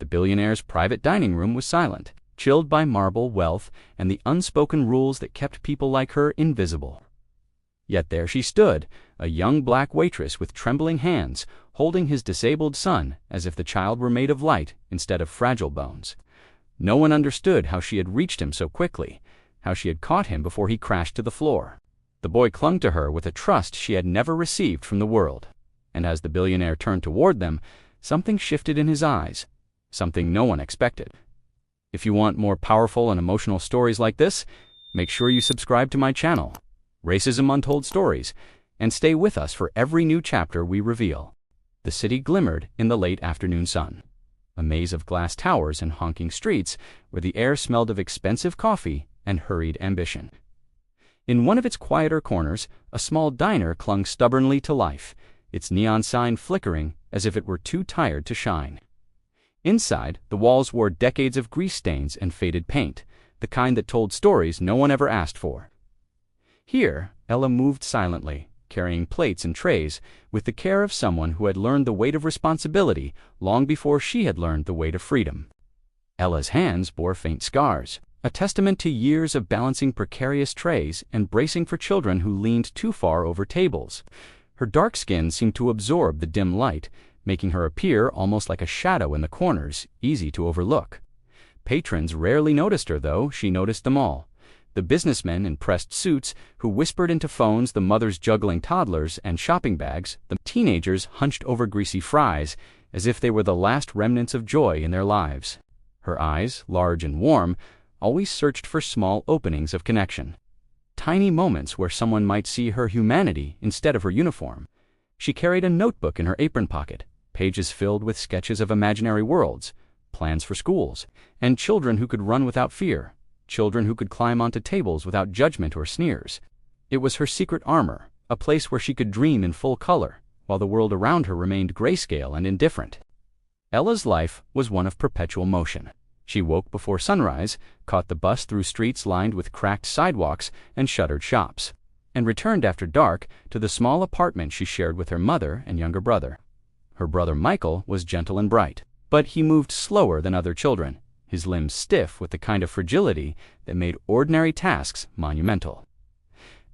billionaire's private dining room was silent, chilled by marble, wealth, and the unspoken rules that kept people like her invisible. Yet there she stood, a young black waitress with trembling hands, holding his disabled son as if the child were made of light instead of fragile bones. No one understood how she had reached him so quickly, how she had caught him before he crashed to the floor. The boy clung to her with a trust she had never received from the world. And as the billionaire turned toward them, something shifted in his eyes, something no one expected. If you want more powerful and emotional stories like this, make sure you subscribe to my channel, Racism Untold Stories, and stay with us for every new chapter we reveal. The city glimmered in the late afternoon sun, a maze of glass towers and honking streets where the air smelled of expensive coffee and hurried ambition. In one of its quieter corners, a small diner clung stubbornly to life, its neon sign flickering as if it were too tired to shine. Inside, the walls wore decades of grease stains and faded paint, the kind that told stories no one ever asked for. Here, Ella moved silently, carrying plates and trays with the care of someone who had learned the weight of responsibility long before she had learned the weight of freedom. Ella's hands bore faint scars, a testament to years of balancing precarious trays and bracing for children who leaned too far over tables. Her dark skin seemed to absorb the dim light, making her appear almost like a shadow in the corners, easy to overlook. Patrons rarely noticed her, though she noticed them all. The businessmen in pressed suits who whispered into phones, the mothers juggling toddlers and shopping bags, the teenagers hunched over greasy fries as if they were the last remnants of joy in their lives. Her eyes, large and warm, always searched for small openings of connection. Tiny moments where someone might see her humanity instead of her uniform. She carried a notebook in her apron pocket, pages filled with sketches of imaginary worlds, plans for schools, and children who could run without fear, children who could climb onto tables without judgment or sneers. It was her secret armor, a place where she could dream in full color, while the world around her remained grayscale and indifferent. Ella's life was one of perpetual motion. She woke before sunrise, caught the bus through streets lined with cracked sidewalks and shuttered shops, and returned after dark to the small apartment she shared with her mother and younger brother. Her brother Michael was gentle and bright, but he moved slower than other children, his limbs stiff with the kind of fragility that made ordinary tasks monumental.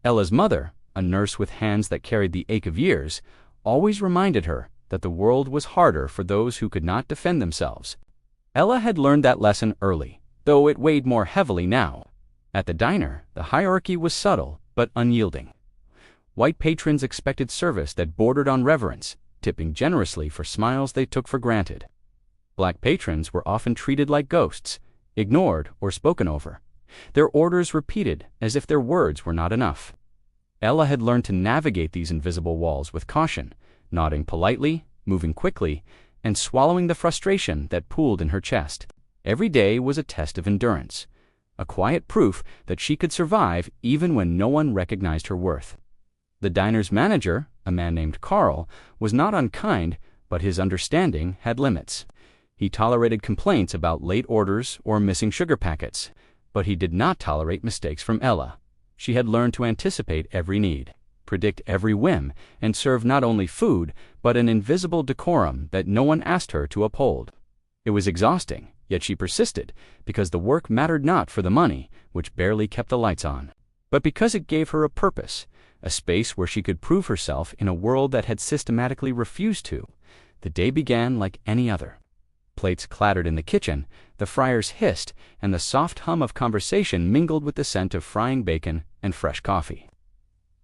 Ella's mother, a nurse with hands that carried the ache of years, always reminded her that the world was harder for those who could not defend themselves. Ella had learned that lesson early, though it weighed more heavily now. At the diner, the hierarchy was subtle but unyielding. White patrons expected service that bordered on reverence, tipping generously for smiles they took for granted. Black patrons were often treated like ghosts, ignored or spoken over, their orders repeated as if their words were not enough. Ella had learned to navigate these invisible walls with caution, nodding politely, moving quickly, and swallowing the frustration that pooled in her chest. Every day was a test of endurance, a quiet proof that she could survive even when no one recognized her worth. The diner's manager, a man named Carl, was not unkind, but his understanding had limits. He tolerated complaints about late orders or missing sugar packets, but he did not tolerate mistakes from Ella. She had learned to anticipate every need, predict every whim, and serve not only food, but an invisible decorum that no one asked her to uphold. It was exhausting, yet she persisted, because the work mattered not for the money, which barely kept the lights on, but because it gave her a purpose, a space where she could prove herself in a world that had systematically refused to. The day began like any other. Plates clattered in the kitchen, the fryers hissed, and the soft hum of conversation mingled with the scent of frying bacon and fresh coffee.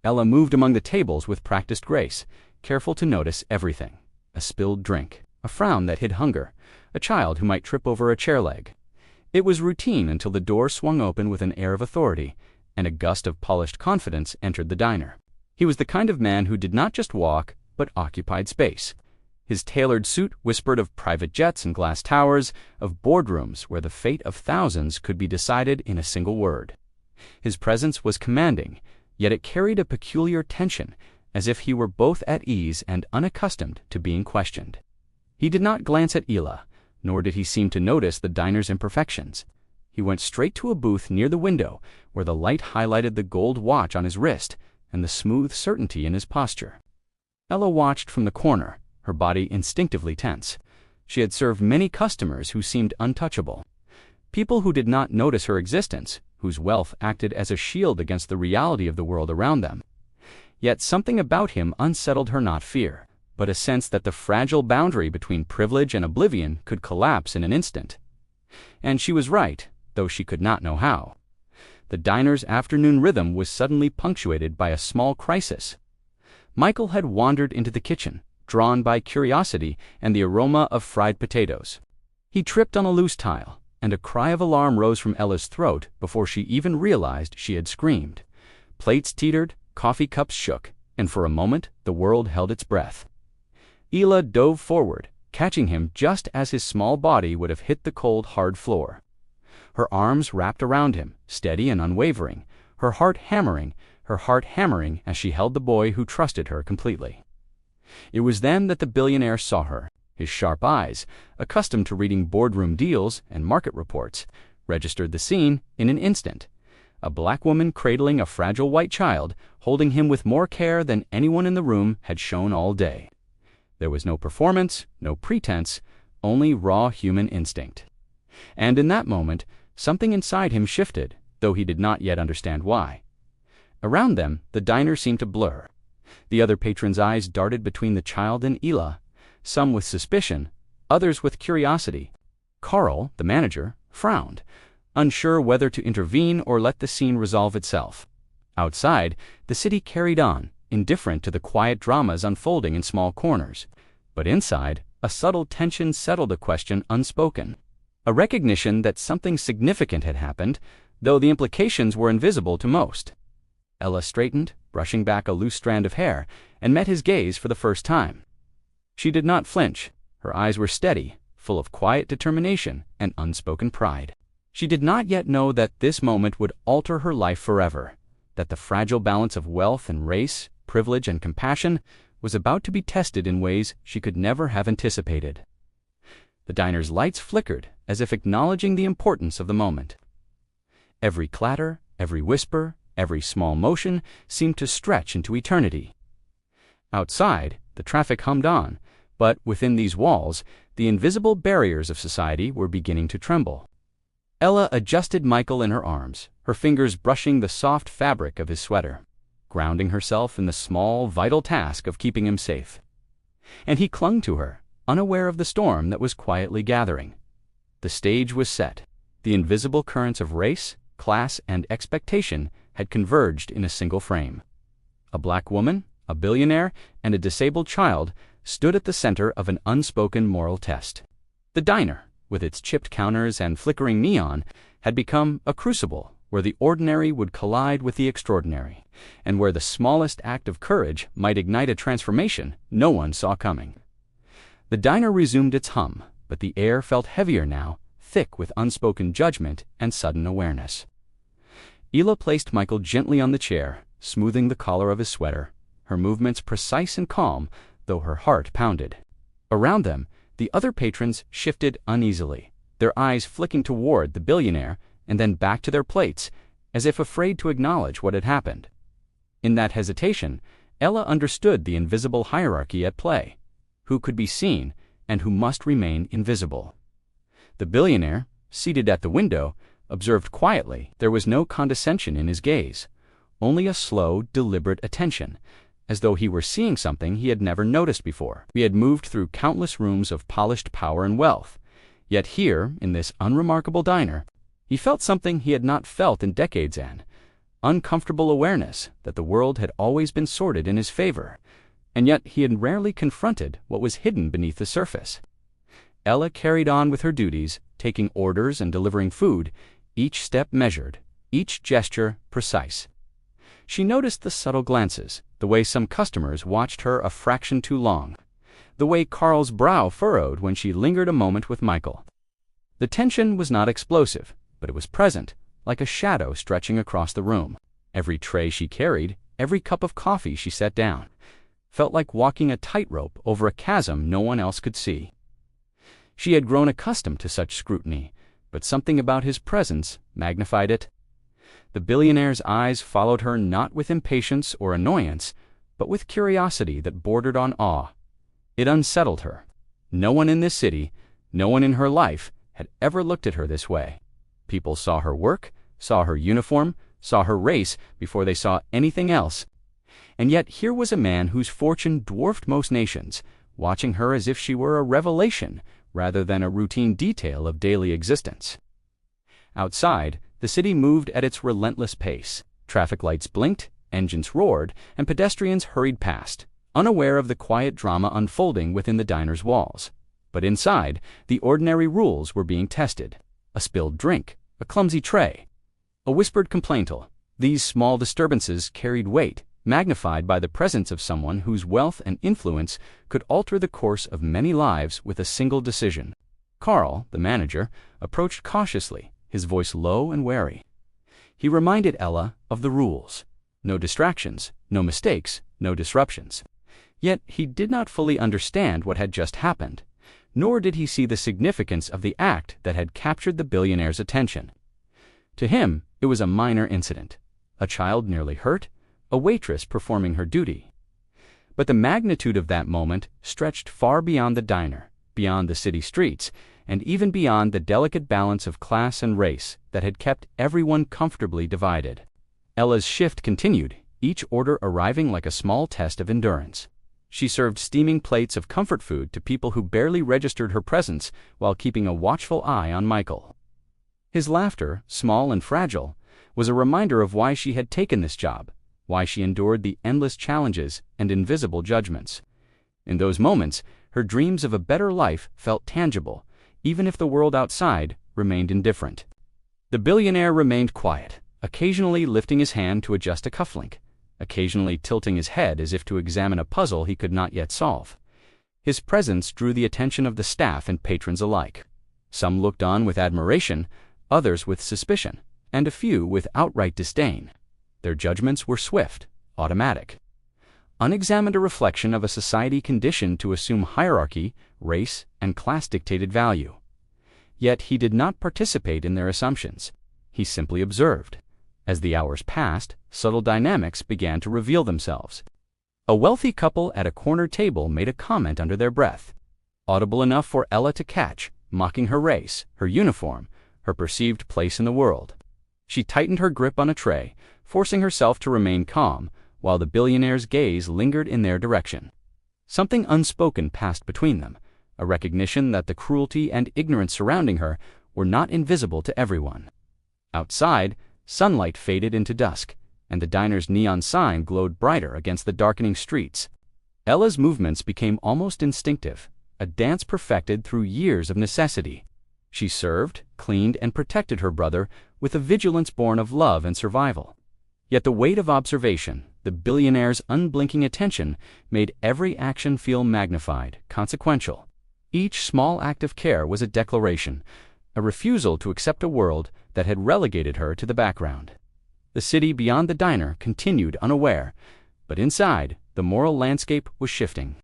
Ella moved among the tables with practiced grace, careful to notice everything: a spilled drink, a frown that hid hunger, a child who might trip over a chair leg. It was routine until the door swung open with an air of authority, and a gust of polished confidence entered the diner. He was the kind of man who did not just walk, but occupied space. His tailored suit whispered of private jets and glass towers, of boardrooms where the fate of thousands could be decided in a single word. His presence was commanding, yet it carried a peculiar tension, as if he were both at ease and unaccustomed to being questioned. He did not glance at Ella, nor did he seem to notice the diner's imperfections. He went straight to a booth near the window, where the light highlighted the gold watch on his wrist and the smooth certainty in his posture. Ella watched from the corner, her body instinctively tense. She had served many customers who seemed untouchable. People who did not notice her existence, whose wealth acted as a shield against the reality of the world around them. Yet something about him unsettled her, not fear, but a sense that the fragile boundary between privilege and oblivion could collapse in an instant. And she was right, though she could not know how. The diner's afternoon rhythm was suddenly punctuated by a small crisis. Michael had wandered into the kitchen, drawn by curiosity and the aroma of fried potatoes. He tripped on a loose tile, and a cry of alarm rose from Ella's throat before she even realized she had screamed. Plates teetered, coffee cups shook, and for a moment the world held its breath. Ella dove forward, catching him just as his small body would have hit the cold, hard floor. Her arms wrapped around him, steady and unwavering, her heart hammering as she held the boy who trusted her completely. It was then that the billionaire saw her. His sharp eyes, accustomed to reading boardroom deals and market reports, registered the scene in an instant. A black woman cradling a fragile white child, holding him with more care than anyone in the room had shown all day. There was no performance, no pretense, only raw human instinct. And in that moment, something inside him shifted, though he did not yet understand why. Around them, the diner seemed to blur. The other patrons' eyes darted between the child and Ella, some with suspicion, others with curiosity. Carl, the manager, frowned, unsure whether to intervene or let the scene resolve itself. Outside, the city carried on, indifferent to the quiet dramas unfolding in small corners. But inside, a subtle tension settled a question unspoken. A recognition that something significant had happened, though the implications were invisible to most. Ella straightened, brushing back a loose strand of hair, and met his gaze for the first time. She did not flinch. Her eyes were steady, full of quiet determination and unspoken pride. She did not yet know that this moment would alter her life forever, that the fragile balance of wealth and race, privilege and compassion, was about to be tested in ways she could never have anticipated. The diner's lights flickered, as if acknowledging the importance of the moment. Every clatter, every whisper, every small motion seemed to stretch into eternity. Outside, the traffic hummed on, but within these walls, the invisible barriers of society were beginning to tremble. Ella adjusted Michael in her arms, her fingers brushing the soft fabric of his sweater, grounding herself in the small, vital task of keeping him safe. And he clung to her, unaware of the storm that was quietly gathering. The stage was set. The invisible currents of race, class, and expectation had converged in a single frame. A black woman, a billionaire, and a disabled child stood at the center of an unspoken moral test. The diner, with its chipped counters and flickering neon, had become a crucible where the ordinary would collide with the extraordinary, and where the smallest act of courage might ignite a transformation no one saw coming. The diner resumed its hum, but the air felt heavier now, thick with unspoken judgment and sudden awareness. Ella placed Michael gently on the chair, smoothing the collar of his sweater, her movements precise and calm, though her heart pounded. Around them, the other patrons shifted uneasily, their eyes flicking toward the billionaire and then back to their plates, as if afraid to acknowledge what had happened. In that hesitation, Ella understood the invisible hierarchy at play, who could be seen and who must remain invisible. The billionaire, seated at the window, observed quietly. There was no condescension in his gaze, only a slow, deliberate attention, as though he were seeing something he had never noticed before. He had moved through countless rooms of polished power and wealth, yet here, in this unremarkable diner, he felt something he had not felt in decades, an uncomfortable awareness that the world had always been sorted in his favor, and yet he had rarely confronted what was hidden beneath the surface. Ella carried on with her duties, taking orders and delivering food, each step measured, each gesture precise. She noticed the subtle glances, the way some customers watched her a fraction too long, the way Carl's brow furrowed when she lingered a moment with Michael. The tension was not explosive, but it was present, like a shadow stretching across the room. Every tray she carried, every cup of coffee she set down, felt like walking a tightrope over a chasm no one else could see. She had grown accustomed to such scrutiny, but something about his presence magnified it. The billionaire's eyes followed her not with impatience or annoyance, but with curiosity that bordered on awe. It unsettled her. No one in this city, no one in her life, had ever looked at her this way. People saw her work, saw her uniform, saw her race before they saw anything else. And yet here was a man whose fortune dwarfed most nations, watching her as if she were a revelation rather than a routine detail of daily existence. Outside, the city moved at its relentless pace. Traffic lights blinked, engines roared, and pedestrians hurried past, unaware of the quiet drama unfolding within the diner's walls. But inside, the ordinary rules were being tested. A spilled drink, a clumsy tray, a whispered complaintal. These small disturbances carried weight, magnified by the presence of someone whose wealth and influence could alter the course of many lives with a single decision. Carl, the manager, approached cautiously, his voice low and wary. He reminded Ella of the rules. No distractions, no mistakes, no disruptions. Yet he did not fully understand what had just happened, nor did he see the significance of the act that had captured the billionaire's attention. To him, it was a minor incident, a child nearly hurt, a waitress performing her duty. But the magnitude of that moment stretched far beyond the diner, beyond the city streets, and even beyond the delicate balance of class and race that had kept everyone comfortably divided. Ella's shift continued, each order arriving like a small test of endurance. She served steaming plates of comfort food to people who barely registered her presence while keeping a watchful eye on Michael. His laughter, small and fragile, was a reminder of why she had taken this job, why she endured the endless challenges and invisible judgments. In those moments, her dreams of a better life felt tangible, even if the world outside remained indifferent. The billionaire remained quiet, occasionally lifting his hand to adjust a cufflink, occasionally tilting his head as if to examine a puzzle he could not yet solve. His presence drew the attention of the staff and patrons alike. Some looked on with admiration, others with suspicion, and a few with outright disdain. Their judgments were swift, automatic. Unexamined, a reflection of a society conditioned to assume hierarchy, race, and class-dictated value. Yet he did not participate in their assumptions. He simply observed. As the hours passed, subtle dynamics began to reveal themselves. A wealthy couple at a corner table made a comment under their breath, audible enough for Ella to catch, mocking her race, her uniform, her perceived place in the world. She tightened her grip on a tray, forcing herself to remain calm, while the billionaire's gaze lingered in their direction. Something unspoken passed between them, a recognition that the cruelty and ignorance surrounding her were not invisible to everyone. Outside, sunlight faded into dusk, and the diner's neon sign glowed brighter against the darkening streets. Ella's movements became almost instinctive, a dance perfected through years of necessity. She served, cleaned, and protected her brother with a vigilance born of love and survival. Yet the weight of observation, the billionaire's unblinking attention, made every action feel magnified, consequential. Each small act of care was a declaration, a refusal to accept a world that had relegated her to the background. The city beyond the diner continued unaware, but inside, the moral landscape was shifting.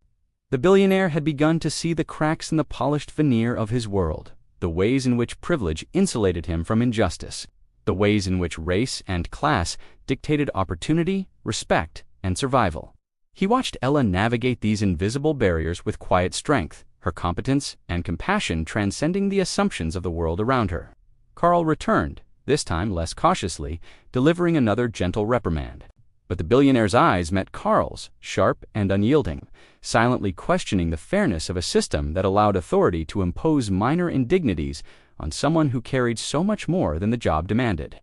The billionaire had begun to see the cracks in the polished veneer of his world, the ways in which privilege insulated him from injustice, the ways in which race and class dictated opportunity, respect, and survival. He watched Ella navigate these invisible barriers with quiet strength, her competence and compassion transcending the assumptions of the world around her. Carl returned, this time less cautiously, delivering another gentle reprimand. But the billionaire's eyes met Carl's, sharp and unyielding, silently questioning the fairness of a system that allowed authority to impose minor indignities on someone who carried so much more than the job demanded.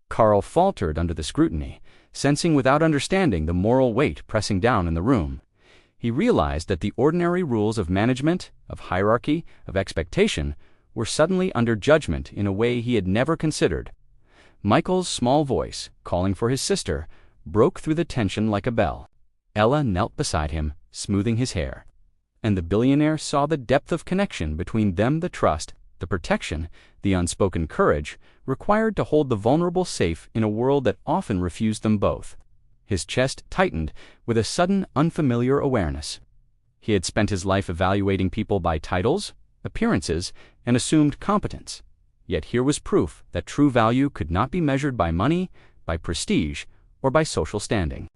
Carl faltered under the scrutiny, sensing without understanding the moral weight pressing down in the room. He realized that the ordinary rules of management, of hierarchy, of expectation were suddenly under judgment in a way he had never considered. Michael's small voice, calling for his sister, broke through the tension like a bell. Ella knelt beside him, smoothing his hair. And the billionaire saw the depth of connection between them, the trust, the protection, the unspoken courage required to hold the vulnerable safe in a world that often refused them both. His chest tightened with a sudden, unfamiliar awareness. He had spent his life evaluating people by titles, appearances, and assumed competence. Yet here was proof that true value could not be measured by money, by prestige, or by social standing.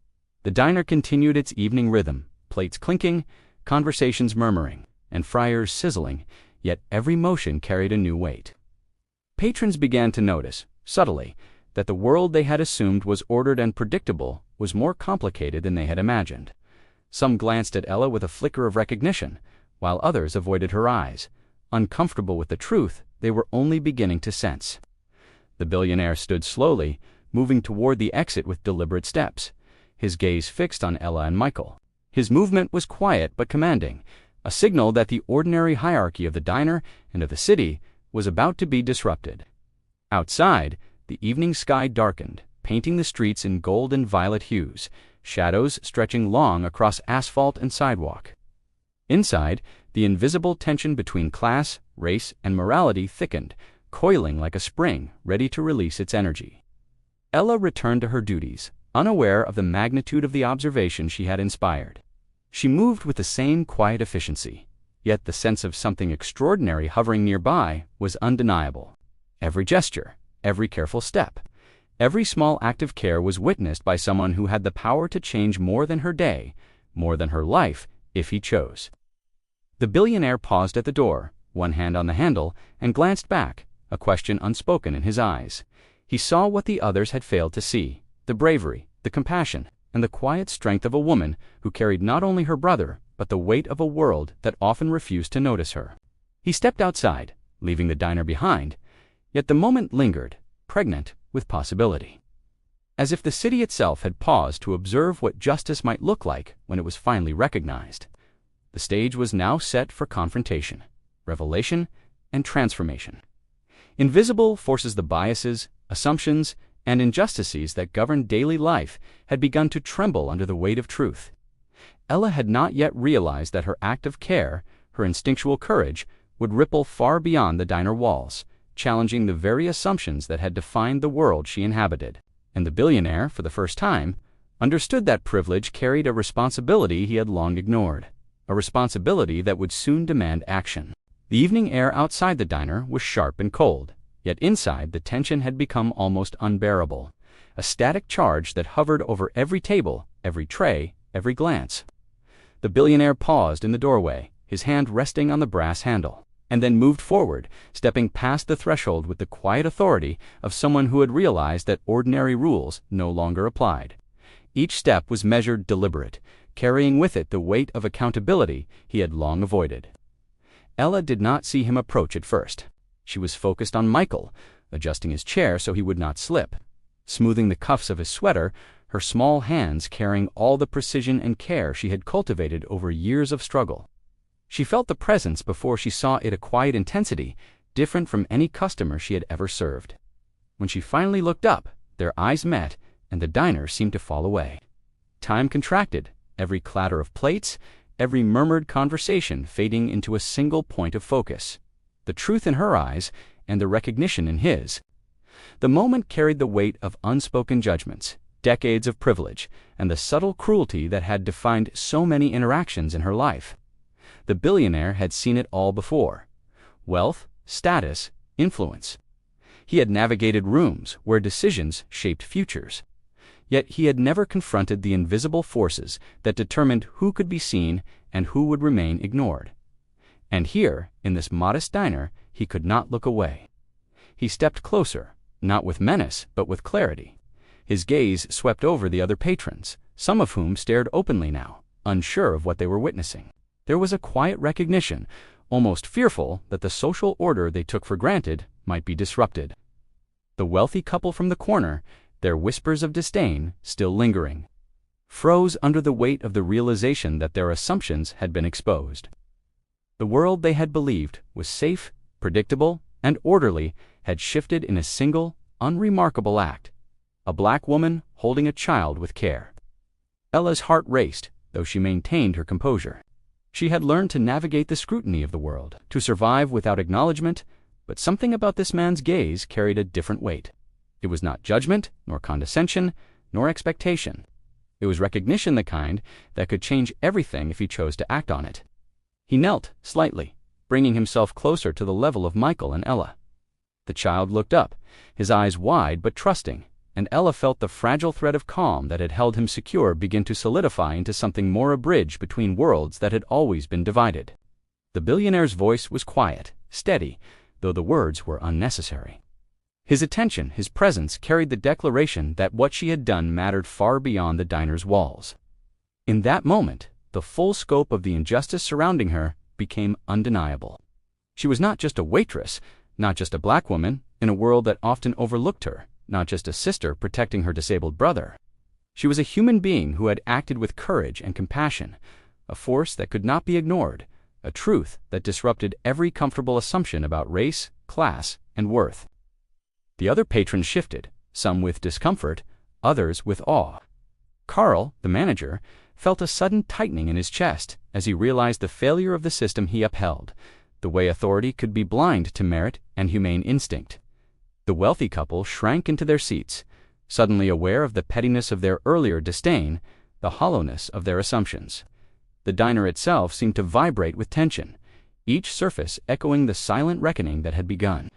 The diner continued its evening rhythm, plates clinking, conversations murmuring. and fryers sizzling, yet every motion carried a new weight. Patrons began to notice, subtly, that the world they had assumed was ordered and predictable was more complicated than they had imagined. Some glanced at Ella with a flicker of recognition, while others avoided her eyes, uncomfortable with the truth they were only beginning to sense. The billionaire stood slowly, moving toward the exit with deliberate steps, his gaze fixed on Ella and Michael. His movement was quiet but commanding, a signal that the ordinary hierarchy of the diner and of the city was about to be disrupted. Outside, the evening sky darkened, painting the streets in gold and violet hues, shadows stretching long across asphalt and sidewalk. Inside, the invisible tension between class, race, and morality thickened, coiling like a spring ready to release its energy. Ella returned to her duties, unaware of the magnitude of the observation she had inspired. She moved with the same quiet efficiency, yet the sense of something extraordinary hovering nearby was undeniable. Every gesture, every careful step, every small act of care was witnessed by someone who had the power to change more than her day, more than her life, if he chose. The billionaire paused at the door, one hand on the handle, and glanced back, a question unspoken in his eyes. He saw what the others had failed to see, the bravery, the compassion, and the quiet strength of a woman who carried not only her brother, but the weight of a world that often refused to notice her. He stepped outside, leaving the diner behind, yet the moment lingered, pregnant with possibility. As if the city itself had paused to observe what justice might look like when it was finally recognized. The stage was now set for confrontation, revelation, and transformation. Invisible forces, the biases, assumptions, and injustices that govern daily life had begun to tremble under the weight of truth. Ella had not yet realized that her act of care, her instinctual courage, would ripple far beyond the diner walls, challenging the very assumptions that had defined the world she inhabited. And the billionaire, for the first time, understood that privilege carried a responsibility he had long ignored, a responsibility that would soon demand action. The evening air outside the diner was sharp and cold, yet inside the tension had become almost unbearable, a static charge that hovered over every table, every tray, every glance. The billionaire paused in the doorway, his hand resting on the brass handle, and then moved forward, stepping past the threshold with the quiet authority of someone who had realized that ordinary rules no longer applied. Each step was measured, deliberate, carrying with it the weight of accountability he had long avoided. Ella did not see him approach at first. She was focused on Michael, adjusting his chair so he would not slip, smoothing the cuffs of his sweater, her small hands carrying all the precision and care she had cultivated over years of struggle. She felt the presence before she saw it, a quiet intensity, different from any customer she had ever served. When she finally looked up, their eyes met, and the diner seemed to fall away. Time contracted, every clatter of plates, every murmured conversation fading into a single point of focus, the truth in her eyes and the recognition in his. The moment carried the weight of unspoken judgments, decades of privilege, and the subtle cruelty that had defined so many interactions in her life. The billionaire had seen it all before: wealth, status, influence. He had navigated rooms where decisions shaped futures. Yet he had never confronted the invisible forces that determined who could be seen and who would remain ignored. And here, in this modest diner, he could not look away. He stepped closer, not with menace, but with clarity. His gaze swept over the other patrons, some of whom stared openly now, unsure of what they were witnessing. There was a quiet recognition, almost fearful, that the social order they took for granted might be disrupted. The wealthy couple from the corner, their whispers of disdain still lingering, froze under the weight of the realization that their assumptions had been exposed. The world they had believed was safe, predictable, and orderly had shifted in a single, unremarkable act: a black woman holding a child with care. Ella's heart raced, though she maintained her composure. She had learned to navigate the scrutiny of the world, to survive without acknowledgement, but something about this man's gaze carried a different weight. It was not judgment, nor condescension, nor expectation. It was recognition, the kind that could change everything if he chose to act on it. He knelt, slightly, bringing himself closer to the level of Michael and Ella. The child looked up, his eyes wide but trusting, and Ella felt the fragile thread of calm that had held him secure begin to solidify into something more, a bridge between worlds that had always been divided. The billionaire's voice was quiet, steady, though the words were unnecessary. His attention, his presence, carried the declaration that what she had done mattered far beyond the diner's walls. In that moment, the full scope of the injustice surrounding her became undeniable. She was not just a waitress, not just a black woman in a world that often overlooked her, not just a sister protecting her disabled brother. She was a human being who had acted with courage and compassion, a force that could not be ignored, a truth that disrupted every comfortable assumption about race, class, and worth. The other patrons shifted, some with discomfort, others with awe. Carl, the manager, felt a sudden tightening in his chest as he realized the failure of the system he upheld, the way authority could be blind to merit and humane instinct. The wealthy couple shrank into their seats, suddenly aware of the pettiness of their earlier disdain, the hollowness of their assumptions. The diner itself seemed to vibrate with tension, each surface echoing the silent reckoning that had begun.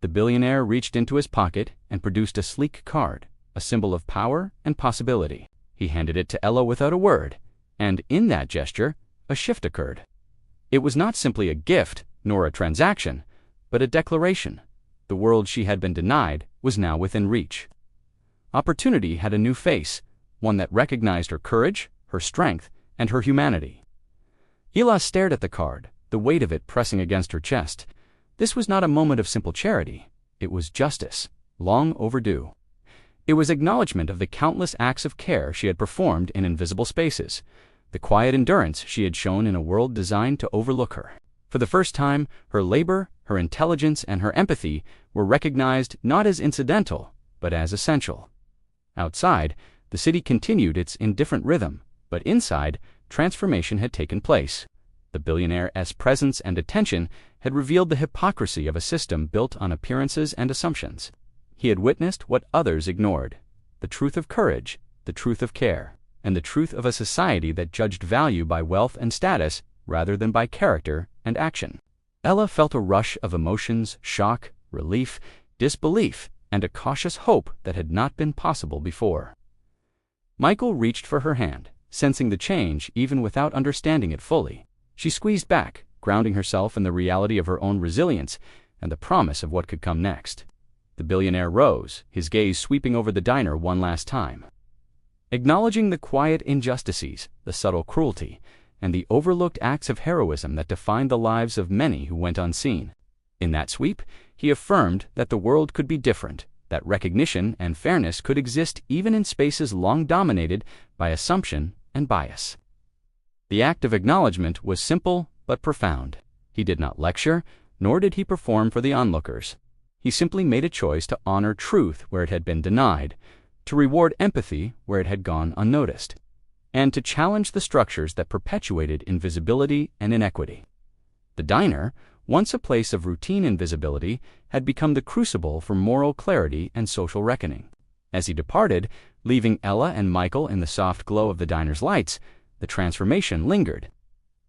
The billionaire reached into his pocket and produced a sleek card, a symbol of power and possibility. He handed it to Ella without a word, and in that gesture, a shift occurred. It was not simply a gift, nor a transaction, but a declaration. The world she had been denied was now within reach. Opportunity had a new face, one that recognized her courage, her strength, and her humanity. Ella stared at the card, the weight of it pressing against her chest. This was not a moment of simple charity. It was justice, long overdue. It was acknowledgement of the countless acts of care she had performed in invisible spaces, the quiet endurance she had shown in a world designed to overlook her. For the first time, her labor, her intelligence, and her empathy were recognized not as incidental, but as essential. Outside, the city continued its indifferent rhythm, but inside, transformation had taken place. The billionaire's presence and attention had revealed the hypocrisy of a system built on appearances and assumptions. He had witnessed what others ignored: the truth of courage, the truth of care, and the truth of a society that judged value by wealth and status rather than by character and action. Ella felt a rush of emotions: shock, relief, disbelief, and a cautious hope that had not been possible before. Michael reached for her hand, sensing the change even without understanding it fully. She squeezed back, grounding herself in the reality of her own resilience and the promise of what could come next. The billionaire rose, his gaze sweeping over the diner one last time. Acknowledging the quiet injustices, the subtle cruelty, and the overlooked acts of heroism that defined the lives of many who went unseen. In that sweep, he affirmed that the world could be different, that recognition and fairness could exist even in spaces long dominated by assumption and bias. The act of acknowledgement was simple but profound. He did not lecture, nor did he perform for the onlookers. He simply made a choice to honor truth where it had been denied, to reward empathy where it had gone unnoticed, and to challenge the structures that perpetuated invisibility and inequity. The diner, once a place of routine invisibility, had become the crucible for moral clarity and social reckoning. As he departed, leaving Ella and Michael in the soft glow of the diner's lights, the transformation lingered.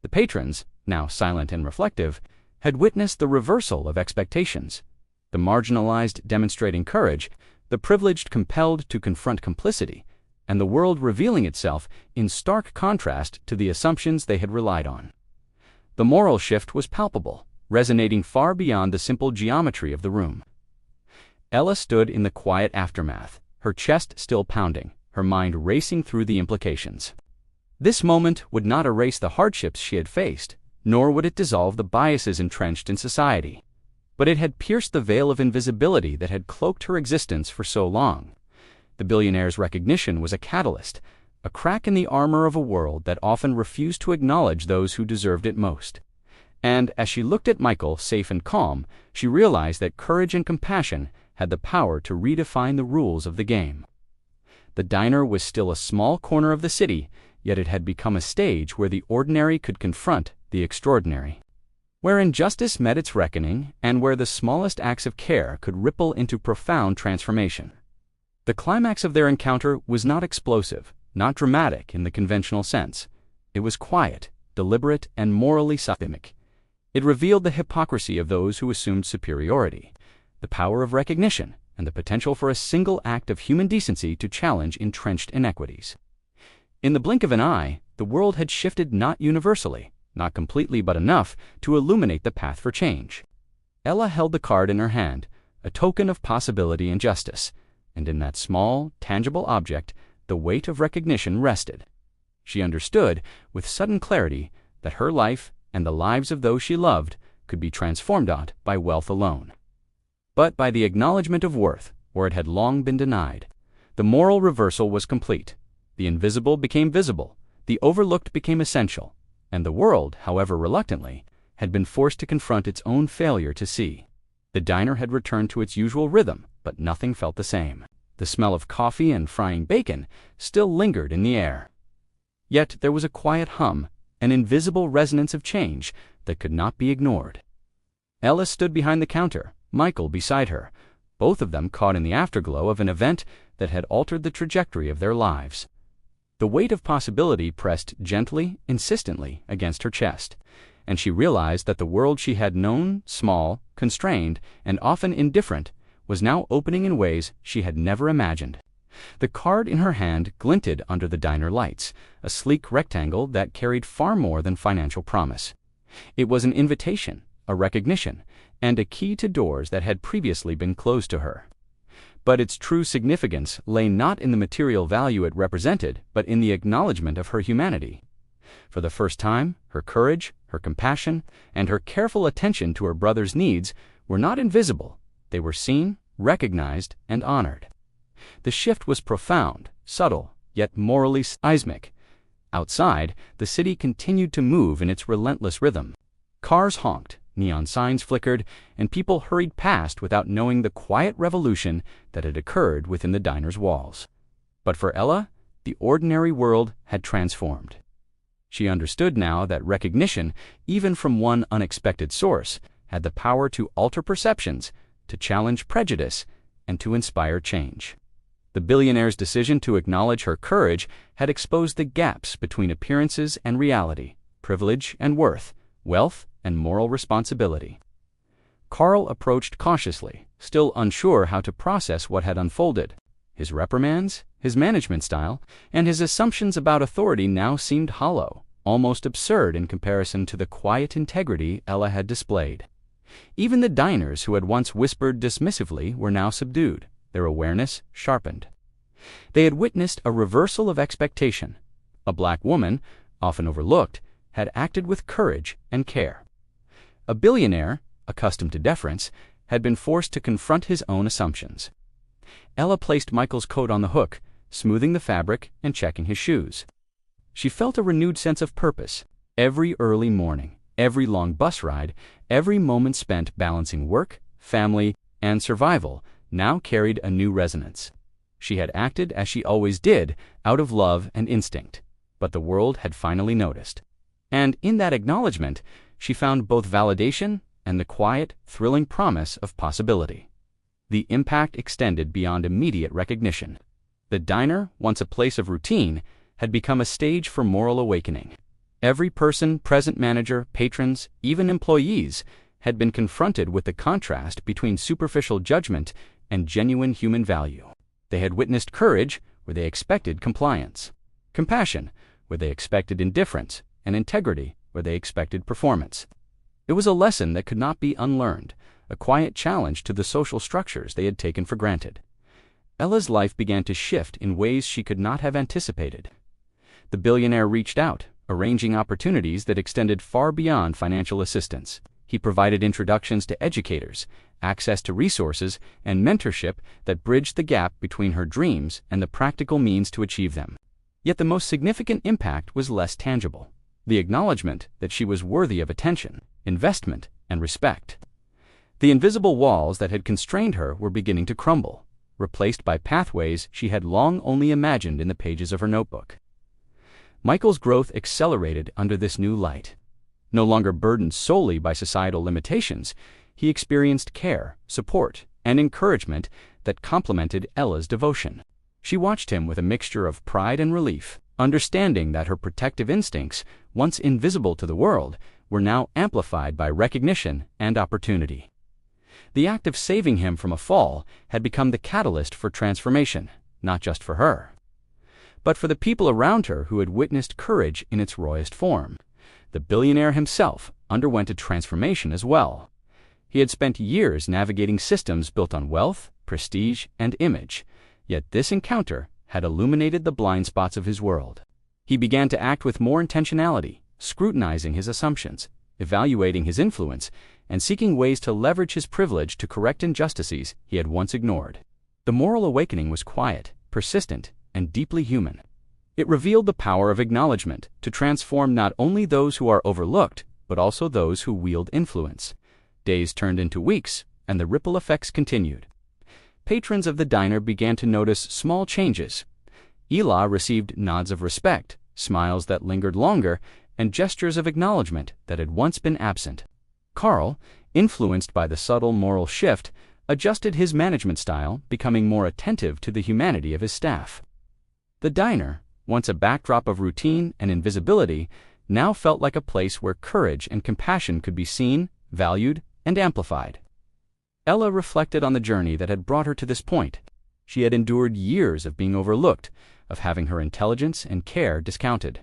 The patrons, now silent and reflective, had witnessed the reversal of expectations: the marginalized demonstrating courage, the privileged compelled to confront complicity, and the world revealing itself in stark contrast to the assumptions they had relied on. The moral shift was palpable, resonating far beyond the simple geometry of the room. Ella stood in the quiet aftermath, her chest still pounding, her mind racing through the implications. This moment would not erase the hardships she had faced, nor would it dissolve the biases entrenched in society. But it had pierced the veil of invisibility that had cloaked her existence for so long. The billionaire's recognition was a catalyst, a crack in the armor of a world that often refused to acknowledge those who deserved it most. And as she looked at Michael, safe and calm, she realized that courage and compassion had the power to redefine the rules of the game. The diner was still a small corner of the city, yet it had become a stage where the ordinary could confront the extraordinary, where injustice met its reckoning, and where the smallest acts of care could ripple into profound transformation. The climax of their encounter was not explosive, not dramatic in the conventional sense. It was quiet, deliberate, and morally systemic. It revealed the hypocrisy of those who assumed superiority, the power of recognition, and the potential for a single act of human decency to challenge entrenched inequities. In the blink of an eye, the world had shifted not universally, not completely but enough to illuminate the path for change. Ella held the card in her hand, a token of possibility and justice, and in that small, tangible object, the weight of recognition rested. She understood, with sudden clarity, that her life and the lives of those she loved could be transformed not by wealth alone, but by the acknowledgement of worth where it had long been denied. The moral reversal was complete. The invisible became visible, the overlooked became essential, and the world, however reluctantly, had been forced to confront its own failure to see. The diner had returned to its usual rhythm, but nothing felt the same. The smell of coffee and frying bacon still lingered in the air. Yet there was a quiet hum, an invisible resonance of change that could not be ignored. Ella stood behind the counter, Michael beside her, both of them caught in the afterglow of an event that had altered the trajectory of their lives. The weight of possibility pressed gently, insistently against her chest, and she realized that the world she had known, small, constrained, and often indifferent, was now opening in ways she had never imagined. The card in her hand glinted under the diner lights, a sleek rectangle that carried far more than financial promise. It was an invitation, a recognition, and a key to doors that had previously been closed to her. But its true significance lay not in the material value it represented, but in the acknowledgement of her humanity. For the first time, her courage, her compassion, and her careful attention to her brother's needs were not invisible. They were seen, recognized, and honored. The shift was profound, subtle, yet morally seismic. Outside, the city continued to move in its relentless rhythm. Cars honked, neon signs flickered, and people hurried past without knowing the quiet revolution that had occurred within the diner's walls. But for Ella, the ordinary world had transformed. She understood now that recognition, even from one unexpected source, had the power to alter perceptions, to challenge prejudice, and to inspire change. The billionaire's decision to acknowledge her courage had exposed the gaps between appearances and reality, privilege and worth, wealth and moral responsibility. Carl approached cautiously, still unsure how to process what had unfolded. His reprimands, his management style, and his assumptions about authority now seemed hollow, almost absurd in comparison to the quiet integrity Ella had displayed. Even the diners who had once whispered dismissively were now subdued, their awareness sharpened. They had witnessed a reversal of expectation. A black woman, often overlooked, had acted with courage and care. A billionaire, accustomed to deference, had been forced to confront his own assumptions. Ella placed Michael's coat on the hook, smoothing the fabric and checking his shoes. She felt a renewed sense of purpose. Every early morning, every long bus ride, every moment spent balancing work, family, and survival now carried a new resonance. She had acted as she always did, out of love and instinct, but the world had finally noticed. And in that acknowledgement, she found both validation and the quiet, thrilling promise of possibility. The impact extended beyond immediate recognition. The diner, once a place of routine, had become a stage for moral awakening. Every person, present, manager, patrons, even employees, had been confronted with the contrast between superficial judgment and genuine human value. They had witnessed courage where they expected compliance, compassion where they expected indifference, and integrity where they expected performance. It was a lesson that could not be unlearned, a quiet challenge to the social structures they had taken for granted. Ella's life began to shift in ways she could not have anticipated. The billionaire reached out, arranging opportunities that extended far beyond financial assistance. He provided introductions to educators, access to resources, and mentorship that bridged the gap between her dreams and the practical means to achieve them. Yet the most significant impact was less tangible: the acknowledgement that she was worthy of attention, investment, and respect. The invisible walls that had constrained her were beginning to crumble, replaced by pathways she had long only imagined in the pages of her notebook. Michael's growth accelerated under this new light. No longer burdened solely by societal limitations, he experienced care, support, and encouragement that complemented Ella's devotion. She watched him with a mixture of pride and relief, understanding that her protective instincts, once invisible to the world, were now amplified by recognition and opportunity. The act of saving him from a fall had become the catalyst for transformation, not just for her, but for the people around her who had witnessed courage in its rawest form. The billionaire himself underwent a transformation as well. He had spent years navigating systems built on wealth, prestige, and image, yet this encounter had illuminated the blind spots of his world. He began to act with more intentionality, scrutinizing his assumptions, evaluating his influence, and seeking ways to leverage his privilege to correct injustices he had once ignored. The moral awakening was quiet, persistent, and deeply human. It revealed the power of acknowledgement to transform not only those who are overlooked, but also those who wield influence. Days turned into weeks, and the ripple effects continued. Patrons of the diner began to notice small changes. Eli received nods of respect, smiles that lingered longer, and gestures of acknowledgement that had once been absent. Carl, influenced by the subtle moral shift, adjusted his management style, becoming more attentive to the humanity of his staff. The diner, once a backdrop of routine and invisibility, now felt like a place where courage and compassion could be seen, valued, and amplified. Ella reflected on the journey that had brought her to this point. She had endured years of being overlooked, of having her intelligence and care discounted.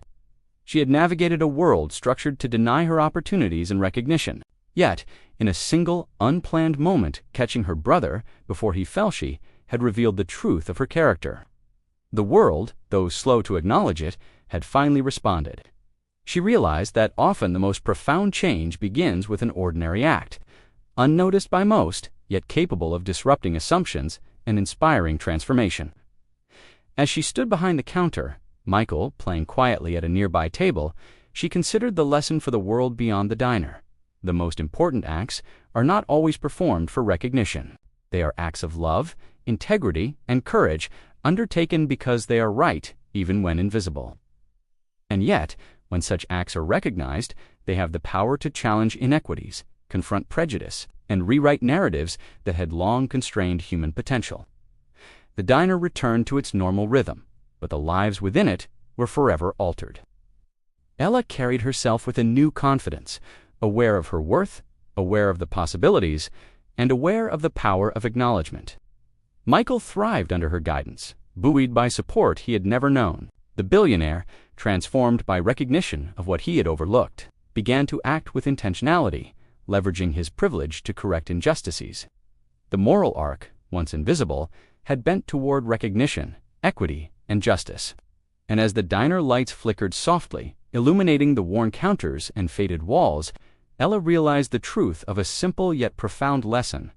She had navigated a world structured to deny her opportunities and recognition. Yet, in a single, unplanned moment, catching her brother before he fell, she had revealed the truth of her character. The world, though slow to acknowledge it, had finally responded. She realized that often the most profound change begins with an ordinary act, unnoticed by most, yet capable of disrupting assumptions and inspiring transformation. As she stood behind the counter, Michael playing quietly at a nearby table, she considered the lesson for the world beyond the diner. The most important acts are not always performed for recognition. They are acts of love, integrity, and courage, undertaken because they are right, even when invisible. And yet, when such acts are recognized, they have the power to challenge inequities, confront prejudice, and rewrite narratives that had long constrained human potential. The diner returned to its normal rhythm, but the lives within it were forever altered. Ella carried herself with a new confidence, aware of her worth, aware of the possibilities, and aware of the power of acknowledgement. Michael thrived under her guidance, buoyed by support he had never known. The billionaire, transformed by recognition of what he had overlooked, began to act with intentionality, leveraging his privilege to correct injustices. The moral arc, once invisible, had bent toward recognition, equity, and justice. And as the diner lights flickered softly, illuminating the worn counters and faded walls, Ella realized the truth of a simple yet profound lesson.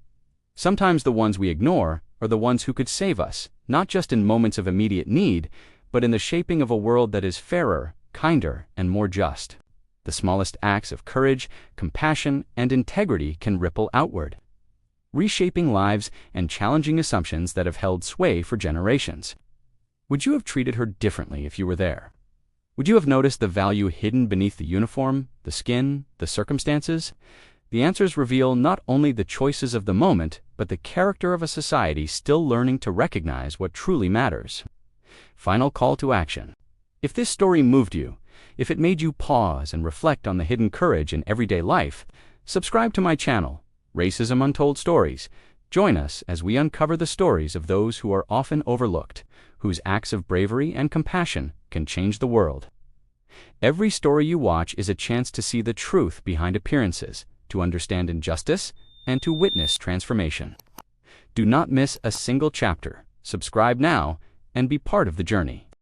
Sometimes the ones we ignore are the ones who could save us, not just in moments of immediate need, but in the shaping of a world that is fairer, kinder, and more just. The smallest acts of courage, compassion, and integrity can ripple outward, reshaping lives and challenging assumptions that have held sway for generations. Would you have treated her differently if you were there? Would you have noticed the value hidden beneath the uniform, the skin, the circumstances? The answers reveal not only the choices of the moment, but the character of a society still learning to recognize what truly matters. Final call to action. If this story moved you, if it made you pause and reflect on the hidden courage in everyday life, subscribe to my channel, Racism Untold Stories. Join us as we uncover the stories of those who are often overlooked, whose acts of bravery and compassion can change the world. Every story you watch is a chance to see the truth behind appearances, to understand injustice, and to witness transformation. Do not miss a single chapter. Subscribe now and be part of the journey.